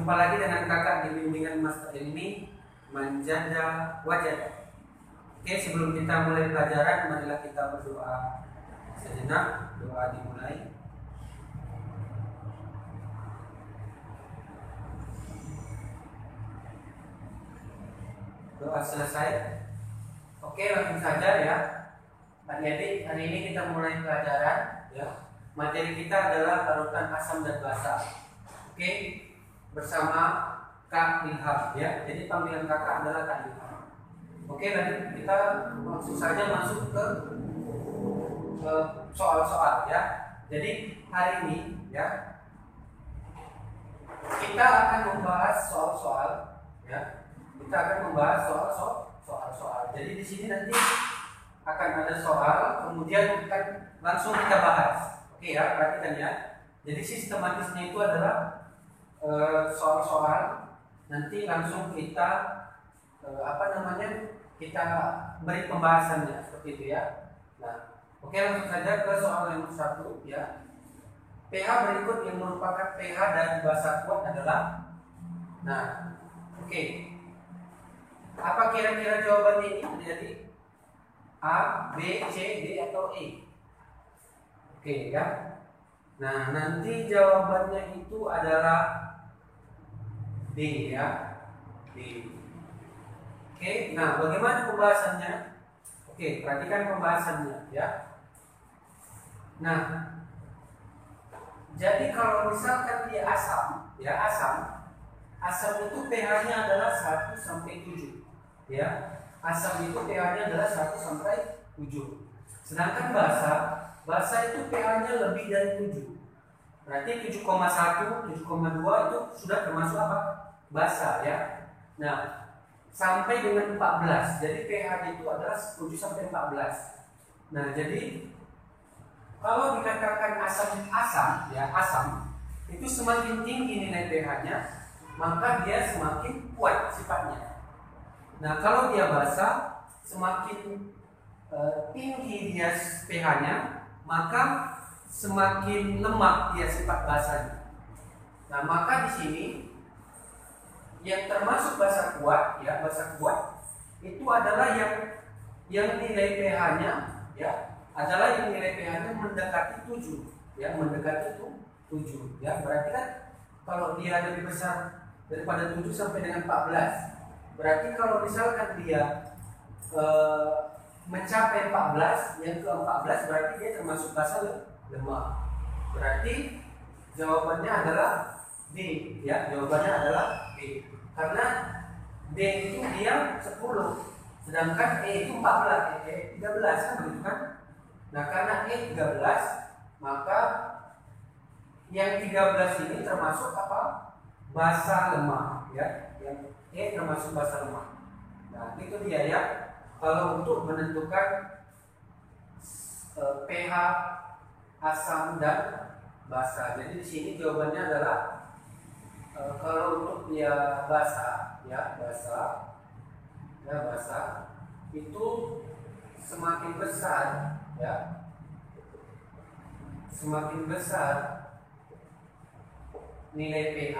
Jumpa lagi dengan kakak di bimbingan master ini Manjada Wajada. Oke, sebelum kita mulai pelajaran, marilah kita berdoa sejenak. Doa dimulai. Doa selesai. Oke, langsung saja ya. Adik-adik, hari ini kita mulai pelajaran ya. Materi kita adalah parutan asam dan basa. Oke, bersama Kak Ilham ya. Jadi panggilan kakak adalah Kak Ilham. Oke, nanti kita langsung saja masuk ke soal-soal ya. Jadi hari ini ya kita akan membahas soal-soal ya. Kita akan membahas soal-soal. Jadi di sini nanti akan ada soal, kemudian akan langsung kita bahas. Oke ya, perhatikan ya. Jadi sistematisnya itu adalah soal-soal, nanti langsung kita kita beri pembahasannya seperti itu ya. Nah, oke, langsung saja ke soal yang satu ya. pH berikut yang merupakan pH dari basa kuat adalah, nah, oke. Apa kira-kira jawabannya ini menjadi A, B, C, D atau E? Oke ya. Nah, nanti jawabannya itu adalah D ya. D. Oke, nah bagaimana pembahasannya? Oke, perhatikan pembahasannya ya. Nah, jadi kalau misalkan dia asam, ya asam itu pH-nya adalah 1 sampai 7. Ya, asam itu pH-nya adalah 1 sampai 7. Sedangkan basa itu pH-nya lebih dari 7. Berarti 7,1, 7,2 itu sudah termasuk apa? Basa ya. Nah, sampai dengan 14. Jadi pH itu adalah 7 sampai 14. Nah, jadi kalau dikatakan asam itu semakin tinggi nilai pH-nya, maka dia semakin kuat sifatnya. Nah, kalau dia basa, semakin tinggi dia pH-nya, maka semakin lemah dia sifat basanya. Nah, maka di sini yang termasuk basa kuat ya, basa kuat itu adalah yang nilai pH-nya ya, adalah yang nilai pH-nya mendekati 7 ya, mendekati 7 ya. Berarti kan kalau dia lebih besar daripada 7 sampai dengan 14, berarti kalau misalkan dia mencapai 14, yang ke-14 berarti dia termasuk basa lemah. Berarti jawabannya adalah D ya, jawabannya adalah D. Karena D itu dia 10, sedangkan E itu 14, E 13 kan begitu kan? Nah, karena E 13, maka yang 13 ini termasuk apa? Basa lemah ya. Yang E termasuk basa lemah. Nah, itu dia ya. Kalau untuk menentukan pH asam dan basa. Jadi di sini jawabannya adalah kalau untuk dia basa itu semakin besar ya, semakin besar nilai pH,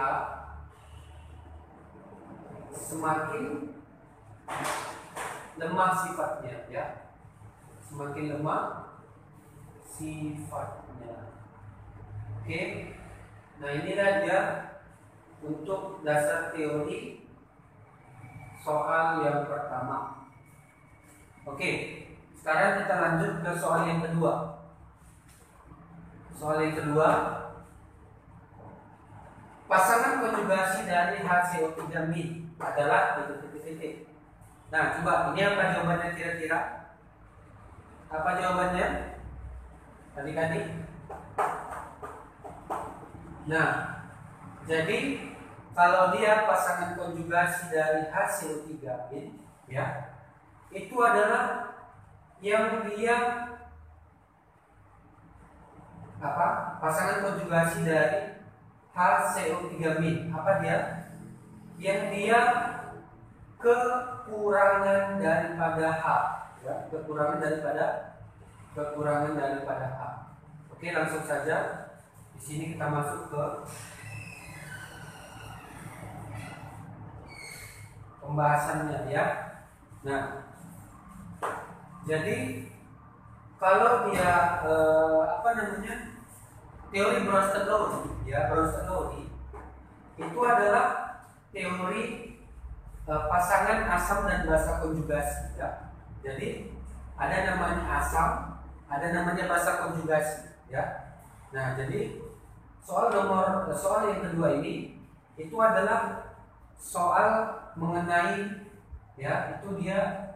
semakin lemah sifatnya ya, semakin lemah sifatnya. Oke, nah inilah dia untuk dasar teori soal yang pertama. Oke, sekarang kita lanjut ke soal yang kedua. Soal yang kedua, pasangan konjugasi dari HCO3- adalah titik-titik. Nah, coba ini apa jawabannya kira-kira? Apa jawabannya? Adik-adik? Nah, jadi kalau dia pasangan konjugasi dari HCO3 ya, itu adalah yang dia apa? Pasangan konjugasi dari HCO3- apa dia? Yang dia kekurangan daripada H ya, kekurangan daripada H. Oke, langsung saja di sini kita masuk ke pembahasannya ya. Nah, jadi kalau dia teori Bronsted Lowry ya, Bronsted Lowry itu adalah teori pasangan asam dan basa konjugasi ya. Jadi ada namanya asam, ada namanya basa konjugasi ya. Nah, jadi soal yang kedua ini itu adalah soal mengenai ya, itu dia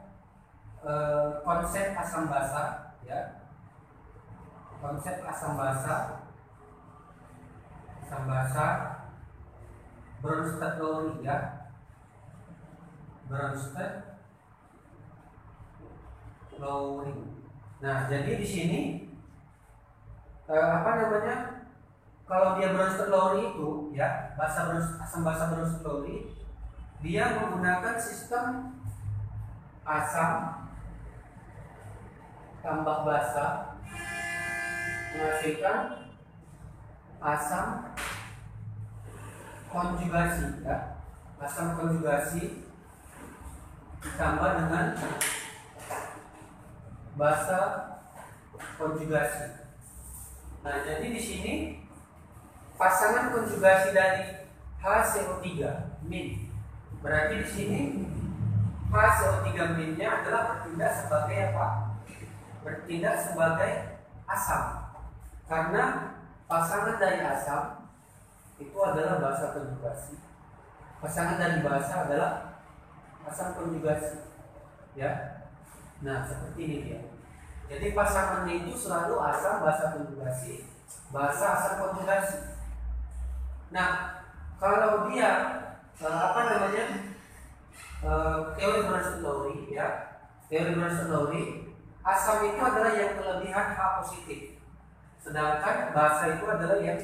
konsep asam basa ya, konsep asam basa Bronsted Lowry ya, Bronsted Lowry. Nah, jadi di sini kalau dia Bronsted Lowry itu ya, asam basa Bronsted Lowry, dia menggunakan sistem asam tambah basa menghasilkan asam konjugasi ya, asam konjugasi ditambah dengan basa konjugasi. Nah, jadi di sini pasangan konjugasi dari HCO3 min, berarti di sini HCO3 minnya adalah bertindak sebagai apa? Bertindak sebagai asam, karena pasangan dari asam itu adalah basa konjugasi, pasangan dari basa adalah asam konjugasi ya. Nah, seperti ini dia. Jadi pasangannya itu selalu asam basa konjugasi, basa asam konjugasi. Nah, kalau dia teori Bronsted Lowry ya, teori Bronsted Lowry, asam itu adalah yang kelebihan H positif, sedangkan basa itu adalah yang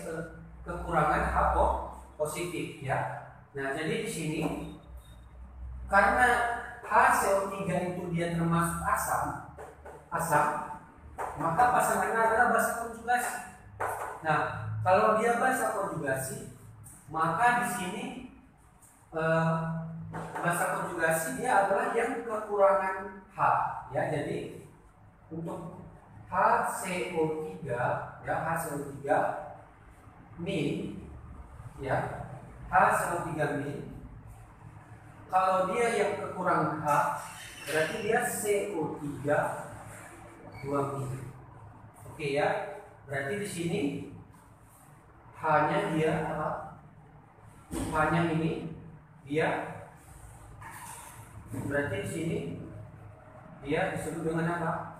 kekurangan H positif ya. Nah, jadi di sini karena HCO3 itu dia termasuk asam, maka pasangannya adalah basa konjugasi. Nah, kalau dia basa konjugasi, maka di sini basa konjugasi dia adalah yang kekurangan H ya. Jadi untuk HCO3 ya, HCO3 min ya, HCO3 min, kalau dia yang kekurangan H, berarti dia CO3 2 min. Oke ya, berarti di sini H-nya dia apa? H-nya ini dia, berarti di sini dia disebut dengan apa?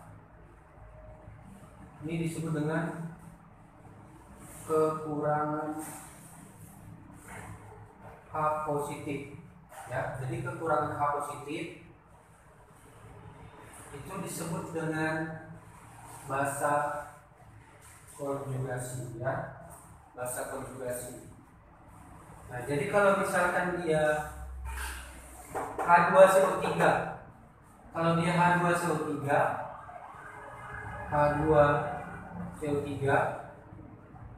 Ini disebut dengan kekurangan H positif ya. Jadi kekurangan H positif itu disebut dengan basa konjugasi ya, basa konjugasi. Nah, jadi kalau misalkan dia H2CO3, kalau dia H2CO3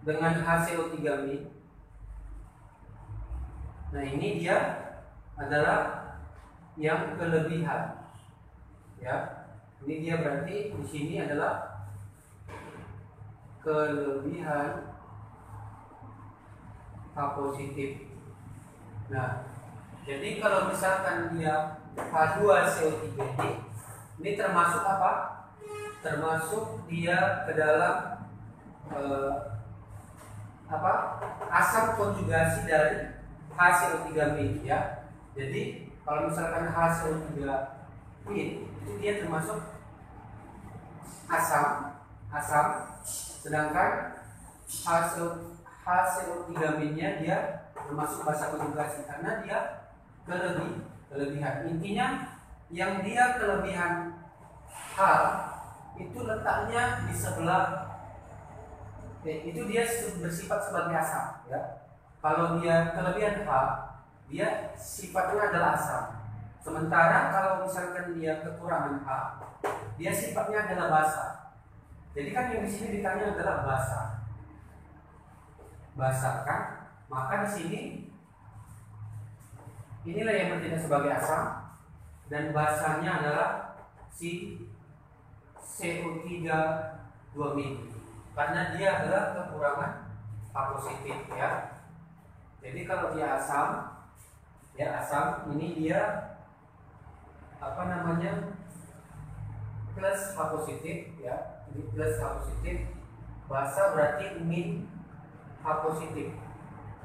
dengan HCO3 min, nah ini dia adalah yang kelebihan ya. Ini dia berarti di sini adalah kelebihan H positif. Nah, jadi kalau misalkan dia H2CO3 ini termasuk apa? Termasuk dia ke dalam asam konjugasi dari HCO3 min ya. Jadi kalau misalkan HCO3 min itu dia termasuk asam, sedangkan HCO3 minnya dia termasuk basa konjugasi karena dia kelebihan. Intinya yang dia kelebihan H itu letaknya di sebelah, itu dia bersifat sebagai asam ya. Kalau dia kelebihan H, dia sifatnya adalah asam. Sementara kalau misalkan dia kekurangan H, dia sifatnya adalah basa. Jadi kan yang di sini ditanya adalah basa kan? Maka di sini inilah yang bertindak sebagai asam dan basanya adalah si CO3 2-min karena dia adalah kekurangan H positif ya. Jadi kalau dia asam, ya asam ini dia apa namanya plus H positif ya, ini plus H positif, basa berarti min H positif.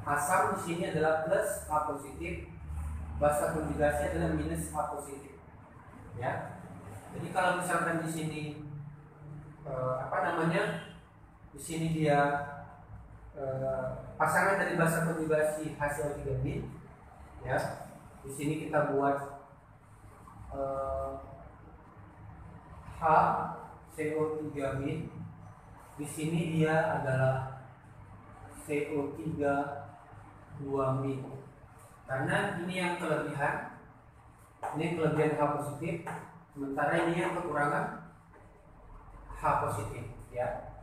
Asam di sini adalah plus H positif, basa konjugasi adalah minus H positif ya. Jadi kalau misalkan di sini apa namanya di sini dia pasangan dari basa konjugasi hasil 3-min ya. Di sini kita buat H CO3-min. Di sini dia adalah CO3 2-min. Karena ini yang kelebihan, ini kelebihan H positif, sementara ini yang kekurangan H positif ya.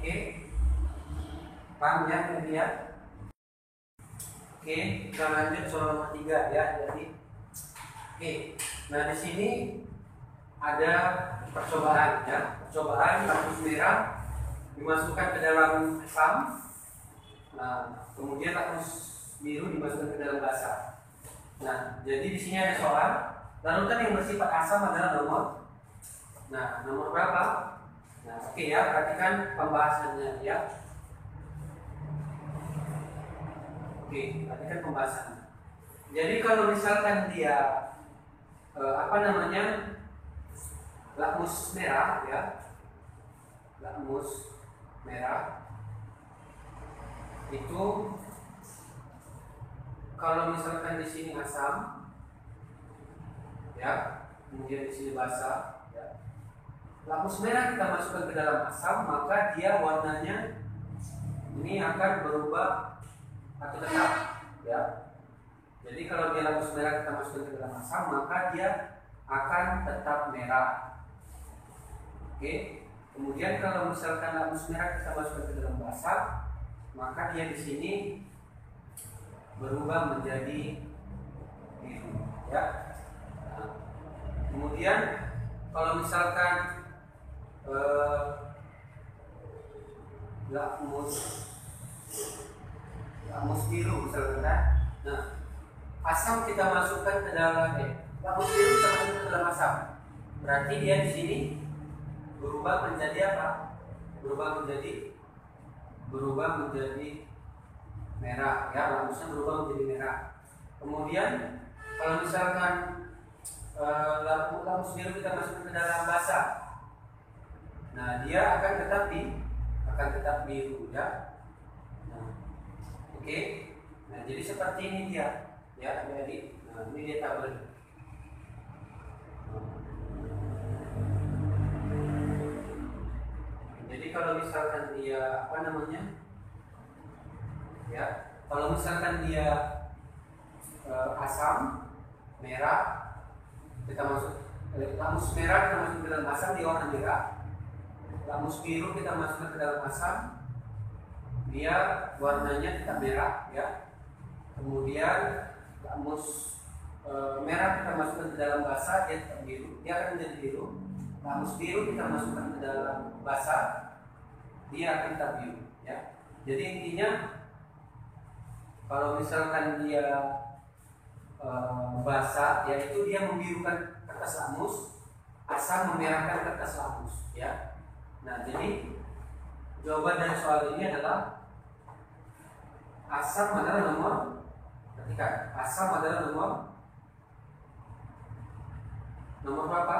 Oke, paham ya kemudian? Oke, kita lanjut soal nomor 3 ya. Jadi, oke, nah di sini ada percobaan ya. Percobaan lakmus merah dimasukkan ke dalam asam. Nah, kemudian lakmus biru dimasukkan ke dalam basa. Nah, jadi di sini ada soal. Larutan yang bersifat asam adalah nomor. Nah, nomor berapa? Nah, oke ya, perhatikan pembahasannya ya. Oke, perhatikan pembahasannya. Jadi kalau misalkan dia apa namanya lakmus merah ya, lakmus merah itu kalau misalkan di sini asam ya, kemudian di sini basa ya. Lakmus merah kita masukkan ke dalam asam, maka dia warnanya ini akan berubah atau tetap ya. Jadi kalau dia lakmus merah kita masukkan ke dalam asam, maka dia akan tetap merah. Oke. Kemudian kalau misalkan lakmus merah kita masukkan ke dalam basa, maka dia di sini berubah menjadi biru ya. Nah, kemudian kalau misalkan lakmus biru misalkan, nah asam kita masukkan ke dalam lakmus biru kita masukkan ke dalam asam, berarti dia di sini berubah menjadi apa? Berubah menjadi merah ya, lakmusnya berubah menjadi merah. Kemudian kalau misalkan lakmus biru kita masukkan ke dalam basa, nah dia akan tetap biru ya. Nah, oke. Nah jadi seperti ini dia ya. Jadi nah, ini dia tabel. Jadi kalau misalkan dia apa namanya ya, kalau misalkan dia asam merah kita masuk lakmus merah kita masuk ke dalam asam, dia warna merah. Lakmus biru kita masukkan ke dalam asam, dia warnanya tetap merah ya. Kemudian lakmus merah kita masukkan ke dalam basa, dia tetap biru, dia akan menjadi biru. Lakmus biru kita masukkan ke dalam basa, dia akan tetap biru ya. Jadi intinya kalau misalkan dia basa, yaitu dia membirukan kertas lakmus, asam memerahkan kertas lakmus ya. Nah, jadi jawaban dari soal ini adalah asam adalah nomor, perhatikan, asam adalah nomor berapa?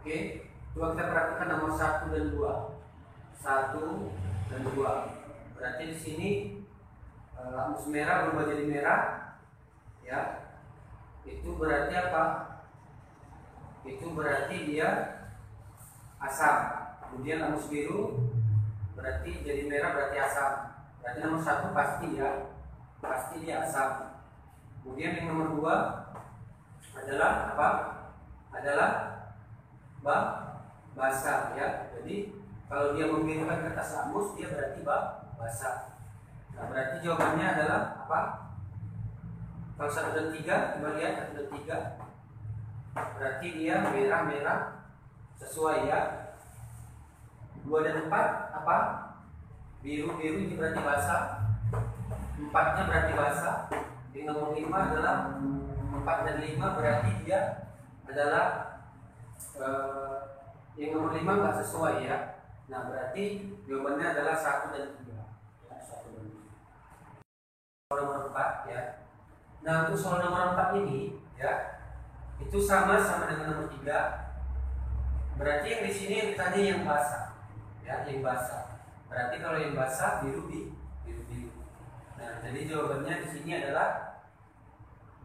Oke, coba kita perhatikan nomor 1 dan 2. 1 dan 2. Berarti di sini lakmus merah berubah jadi merah ya. Itu berarti apa? Itu berarti dia asam. Kemudian lakmus biru berarti jadi merah, berarti asam. Berarti nomor 1 pasti dia asam. Kemudian yang nomor 2 adalah apa? Adalah basa ya. Jadi Kalau dia membirukan kertas angus, dia berarti basah. Nah, berarti jawabannya adalah apa? Kalau 1 dan 3, coba lihat 1 dan 3. Berarti dia merah-merah sesuai ya. 2 dan 4 apa? Biru-biru, ini berarti basah. 4-nya berarti basah. Yang nomor 5 adalah 4 dan 5 berarti dia adalah yang nomor 5 nggak sesuai ya. Nah, berarti jawabannya adalah 1 dan 3. Ya, 1 dan 3. Soal nomor 4 ya. Nah, untuk soal nomor 4 ini ya, itu sama dengan nomor 3. Berarti yang di sini yang ditanya yang basah. Ya, yang basah. Berarti kalau yang basah biru. Nah, jadi jawabannya di sini adalah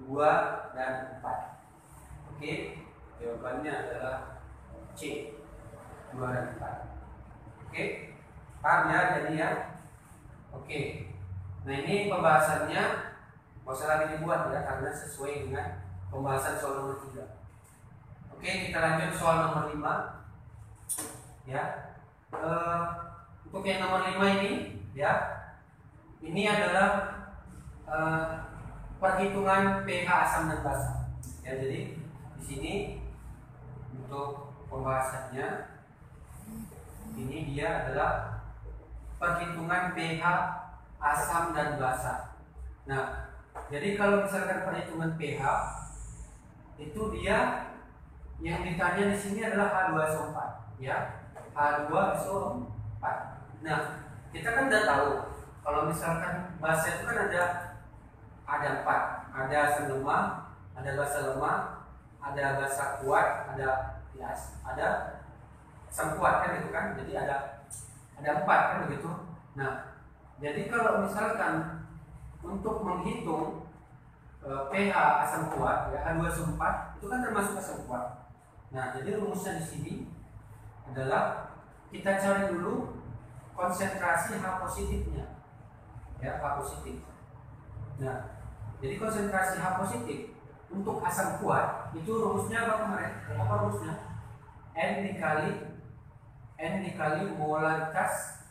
2 dan 4. Oke, jawabannya adalah C, 2 dan 4. Oke, paham ya jadi ya? Oke, nah ini pembahasannya nggak usah lagi dibuat ya, karena sesuai dengan pembahasan soal nomor 3. Oke, kita lanjut soal nomor 5 ya. Untuk yang nomor 5 ini ya, ini adalah perhitungan pH asam dan basa. Ya, jadi di sini untuk pembahasannya ini dia adalah perhitungan pH asam dan basa. Nah, jadi kalau misalkan perhitungan pH itu dia yang ditanya di sini adalah H2SO4 ya. H2SO4. Nah, kita kan udah tahu kalau misalkan basa itu kan ada 4, ada asam lemah, ada basa lemah, ada basa kuat, ada asam kuat kan gitu kan. Jadi ada 4 kan begitu. Nah, jadi kalau misalkan untuk menghitung pH asam kuat ya, H2SO4 itu kan termasuk asam kuat. Nah, jadi rumusnya di sini adalah kita cari dulu konsentrasi H positifnya. Ya, H positif. Nah, jadi konsentrasi H positif untuk asam kuat itu rumusnya apa kemarin? Apa rumusnya? N dikali molaritas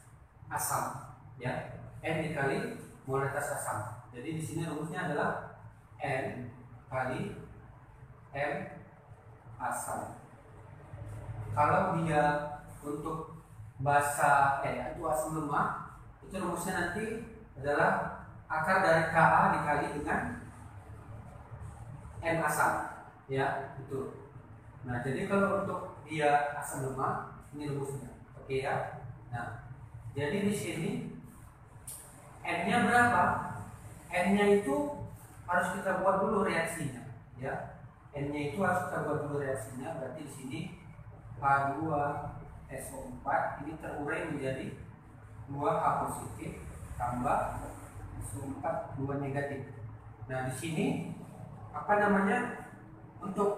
asam, ya. N dikali molaritas asam. Jadi di sini rumusnya adalah N kali M asam. Kalau dia untuk basa itu asam lemah, itu rumusnya nanti adalah akar dari Ka dikali dengan N asam, ya, betul. Nah, jadi kalau untuk dia asam lemah, ini rumusnya, oke ya. Nah, jadi di sini N-nya berapa? N-nya itu harus kita buat dulu reaksinya, ya. N-nya itu harus kita buat dulu reaksinya. Berarti di sini H2SO4 ini terurai menjadi 2H positif tambah SO4 2 negatif. Nah, di sini untuk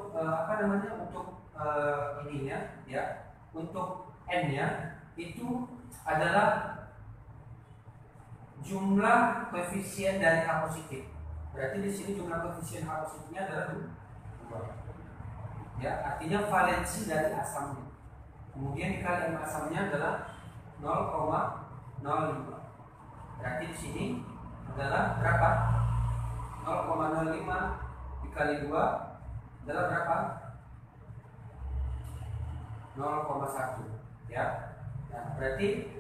ininya ya, untuk N-nya itu adalah jumlah koefisien dari H positif. Berarti di sini jumlah koefisien H positifnya adalah 2. Ya, artinya valensi dari asamnya. Kemudian dikali M asamnya adalah 0,05. Berarti di sini adalah berapa? 0,05 dikali 2 adalah berapa? 0,1 ya. Nah, berarti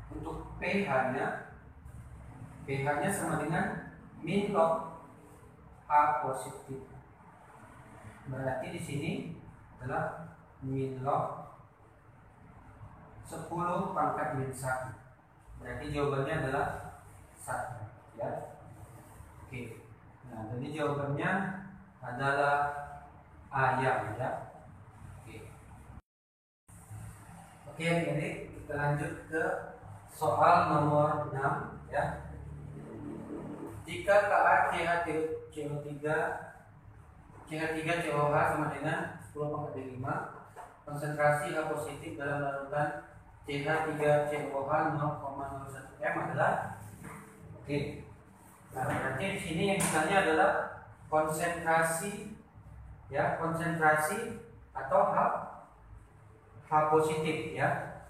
untuk pH-nya sama dengan min log H positif. Berarti di sini adalah min log 10 pangkat min 1. Berarti jawabannya adalah 1 ya. Oke. Nah, jadi jawabannya adalah ayam ya. Oke, jadi kita lanjut ke soal nomor 6 ya. Jika CH3COH sama dengan 10 pangkat 5, konsentrasi H positif dalam larutan CH3COH 0,01 m adalah oke. Nah, berarti di sini yang ditanya adalah konsentrasi ya, konsentrasi atau H positif ya.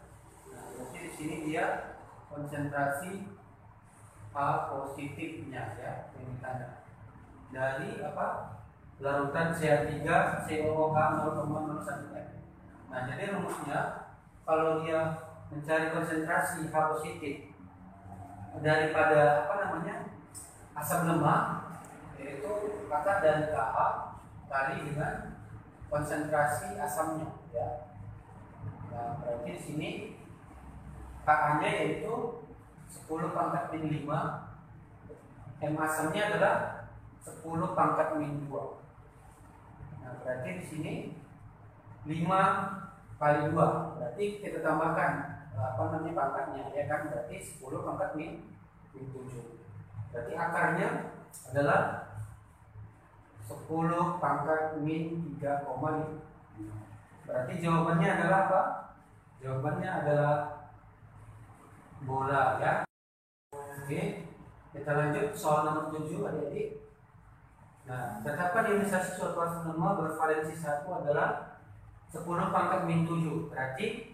Nah, Jadi di sini dia konsentrasi H positifnya ya, ini tanda dari apa? Larutan CH3 COOH 0,01 M. Nah, jadi rumusnya kalau dia mencari konsentrasi H positif daripada apa namanya asam lemak, yaitu kata dari Ka kali dengan konsentrasi asamnya ya. Nah, berarti di sini Ka-nya yaitu 10 pangkat min 5, M asamnya adalah 10 pangkat min 2. Nah, berarti di sini 5 kali 2, berarti kita tambahkan apa namanya pangkatnya ya kan, berarti 10 pangkat min 7. Berarti akarnya adalah 10 pangkat min 3,5. Berarti jawabannya adalah apa? Jawabannya adalah bola ya. Oke, kita lanjut soal nomor 7 adik-adik. Nah, tetapkan ionisasi suatu asam lemak bervalensi 1 adalah 10 pangkat min 7. Berarti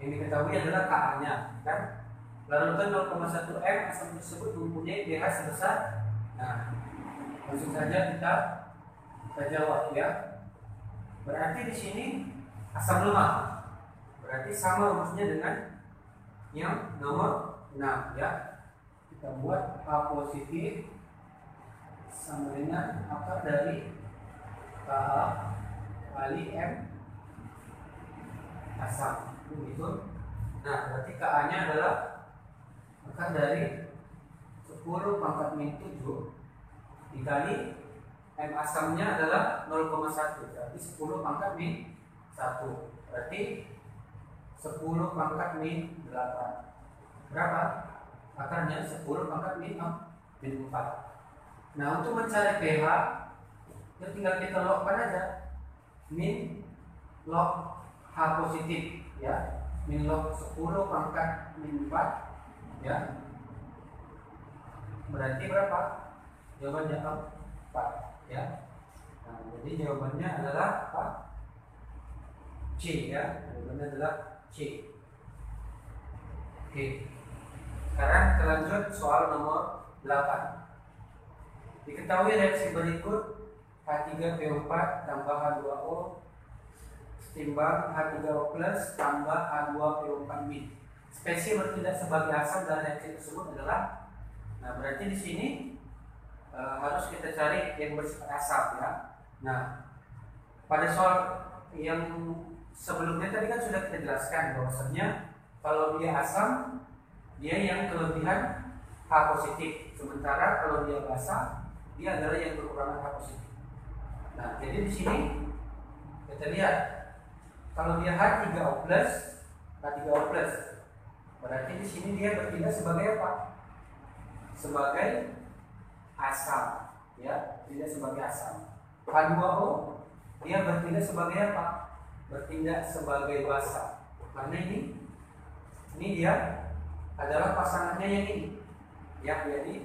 yang diketahui adalah Ka-nya kan. Larutan 0,1 M asam tersebut mempunyai pH sebesar. Nah, langsung saja kita jawab ya. Berarti di sini asam lemak. Berarti sama rumusnya dengan yang nomor 6 ya. Kita buat H positif sama dengan akar dari Ka kali M asam begitu. Nah, berarti Ka-nya adalah akar dari 10 pangkat min 7 dikali M asamnya adalah 0,1, berarti 10 pangkat min 1, berarti 10 pangkat min 8. Berapa? Akarnya 10 pangkat min 4. Nah, untuk mencari pH ya tinggal kita logkan aja min log H positif ya, min log 10 pangkat min 4 ya, berarti berapa? Jawabannya 4 ya. Nah, jadi jawabannya adalah apa? C ya, jawabannya adalah C. Oke, sekarang kita lanjut soal nomor 8. Diketahui reaksi berikut H3PO4 tambah H2O timbang H3O plus tambah H2PO4 min. Spesies bertindak sebagai asam dalam reaksi tersebut adalah. Nah, berarti di sini harus kita cari yang bersifat asam ya. Nah, pada soal yang sebelumnya tadi kan sudah kita jelaskan bahwasanya kalau dia asam dia yang kelebihan H positif, sementara kalau dia basa dia adalah yang kekurangan H positif. Nah, jadi di sini kita lihat kalau dia H3O plus, berarti di sini dia bertindak sebagai apa? Sebagai asam, ya, tidak sebagai asam. H2O dia bertindak sebagai apa? Bertindak sebagai basa. Karena ini dia adalah pasangannya yang ini, ya, jadi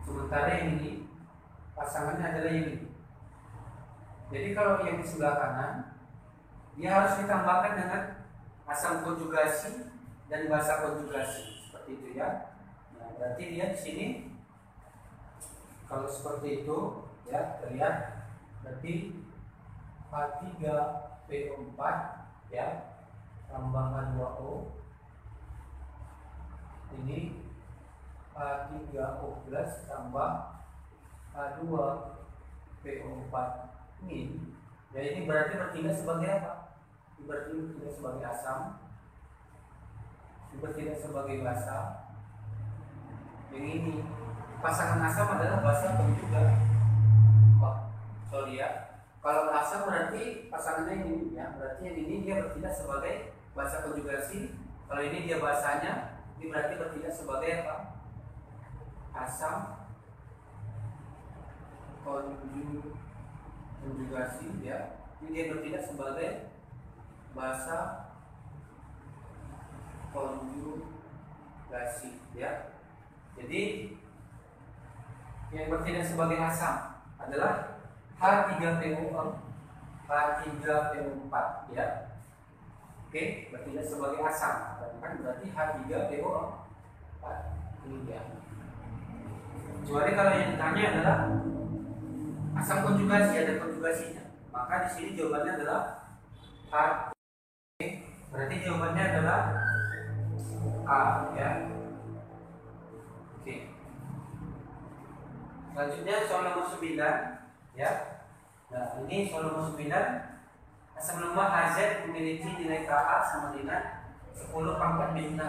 sementara yang ini pasangannya adalah yang ini. Jadi kalau yang di sebelah kanan dia harus ditambahkan dengan asam konjugasi dan basa konjugasi seperti itu ya. Nah, berarti dia di sini kalau seperti itu ya terlihat berarti H3PO4 ya tambah H2O ini H3O plus tambah H2PO4 min. Ya, ini berarti bertindak sebagai apa? Berarti bertindak sebagai asam, bertindak sebagai basa. Yang ini pasangan asam adalah basa konjuga. Sorry ya. Kalau asam berarti pasangannya ini ya, berarti yang ini dia bertindak sebagai basa konjugasi. Kalau ini dia basanya, ini berarti bertindak sebagai apa? Asam konjugasi ya. Ini dia bertindak sebagai basa konjugasi ya. Jadi yang bertindak sebagai asam adalah H3PO4 ya. Oke, berarti sebagai asam. Kan berarti H3PO4. Ini dia. Kecuali kalau yang ditanya adalah asam konjugasi, ada konjugasinya. Maka di sini jawabannya adalah H. Oke, berarti jawabannya adalah A ya. Oke. Selanjutnya soal nomor 9 ya. Nah, ini soal nomor 9. Asam lemah HZ memiliki nilai Ka sama dengan 10 pangkat min 6.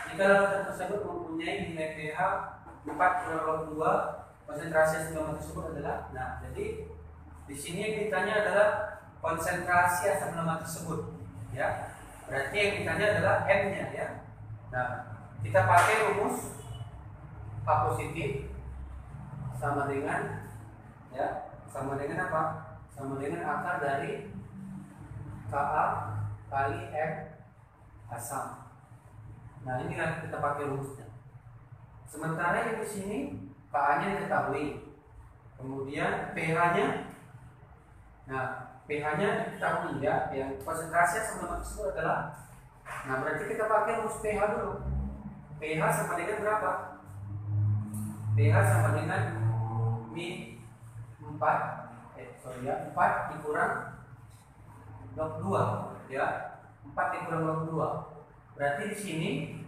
Jika larutan tersebut mempunyai nilai pH 4 2, konsentrasi asam lemah tersebut adalah. Nah, jadi di sini yang ditanya adalah konsentrasi asam lemah tersebut, ya. Berarti yang ditanya adalah M-nya, ya. Nah, kita pakai rumus H positif sama dengan, ya, sama dengan apa? Sama dengan akar dari Ka kali M asam. Nah, ini kita pakai rumusnya. Sementara yang di sini Ka-nya diketahui, kemudian pH-nya. Nah, pH-nya diketahui ya, yang konsentrasi asam lemah tersebut adalah. Nah, berarti kita pakai rumus pH dulu. pH sama dengan berapa? pH sama dengan min 4 dikurang log 2 ya. 4 dikurang log 2. Berarti di sini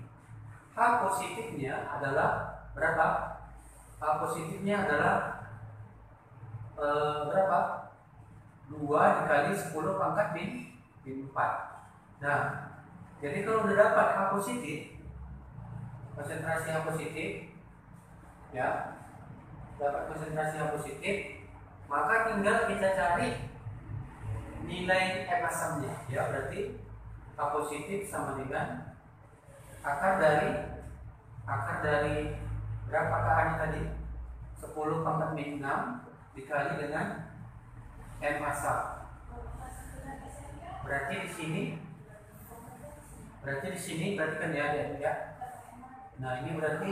H positifnya adalah berapa? H positifnya adalah berapa? 2 dikali 10 pangkat min 4. Nah, jadi kalau udah dapat H positif, konsentrasi H positif ya, dapat konsentrasi H positif, maka tinggal kita cari nilai M asamnya ya. Berarti H positif sama dengan akar dari berapa Ka-nya tadi? 10 pangkat min 6 dikali dengan M asam. Berarti di sini perhatikan ya, ya. Nah, ini berarti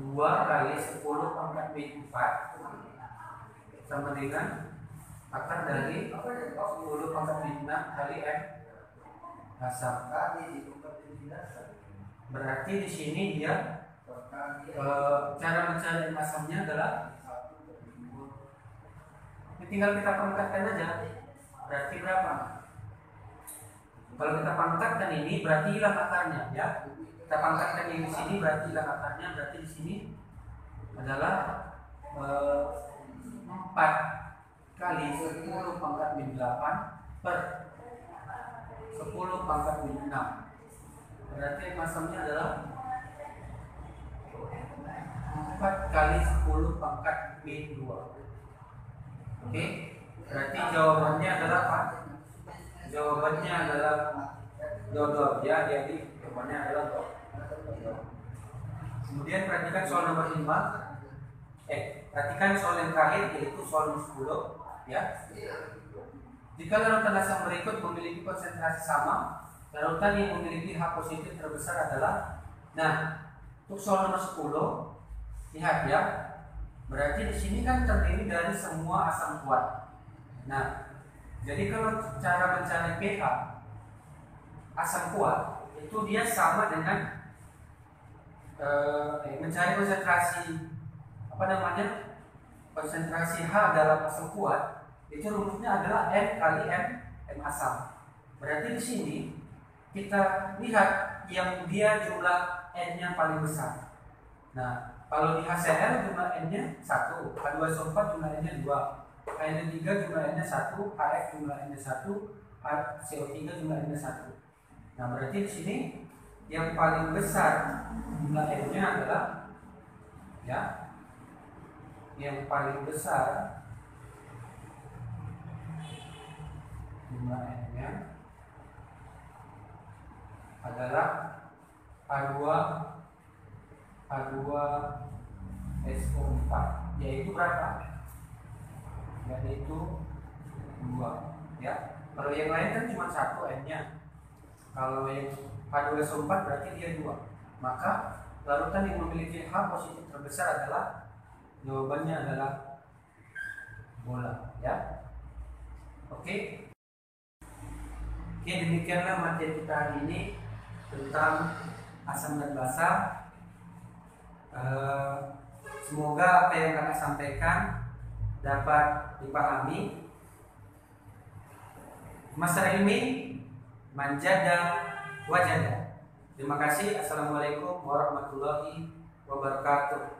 2 kali 10 pangkat min 4 sama dengan akar dari 10 pangkat min 6 kali M asam. Berarti di sini dia cara mencari M asamnya adalah tinggal kita pangkatkan aja. Berarti berapa? Kalau kita pangkatkan ini berarti hilang akarnya ya. Kita pangkatkan yang di sini berarti hilang akarnya. Berarti di sini adalah 4 kali 10 pangkat min 8 per 10 pangkat min 6. Berarti masamnya adalah 4 kali 10 pangkat min 2. Oke, berarti jawabannya adalah apa? Jawabannya adalah dodol ya, jadi jawabannya adalah dodol. Kemudian perhatikan soal nomor 5. Perhatikan soal yang terakhir, yaitu soal nomor 10 ya. Jika larutan asam berikut memiliki konsentrasi sama, larutan yang memiliki H positif terbesar adalah. Nah, untuk soal nomor 10, lihat ya. Berarti di sini kan terdiri dari semua asam kuat. Nah, jadi kalau cara mencari pH asam kuat itu dia sama dengan mencari konsentrasi konsentrasi H dalam asam kuat, itu rumusnya adalah N kali M asam. Berarti di sini kita lihat yang dia jumlah N-nya paling besar. Nah, kalau di HCl jumlah N-nya 1, H2SO4 jumlah N-nya 2, HN3 jumlah N-nya 1, HF jumlah N-nya 1, CO3 jumlah N-nya 1. Nah, berarti di sini yang paling besar jumlah N-nya adalah ya, yang paling besar jumlah N-nya adalah H2SO4, yaitu berapa? Yaitu 2 ya. Kalau yang lain kan cuma 1 N-nya. Kalau yang H2SO4 berarti dia 2. Maka larutan yang memiliki H positif terbesar adalah, jawabannya adalah bola ya. Oke. Oke, demikianlah materi kita hari ini tentang asam dan basa. Semoga apa yang kakak sampaikan dapat dipahami. Masar ilmi manjada wajada. Terima kasih. Assalamualaikum warahmatullahi wabarakatuh.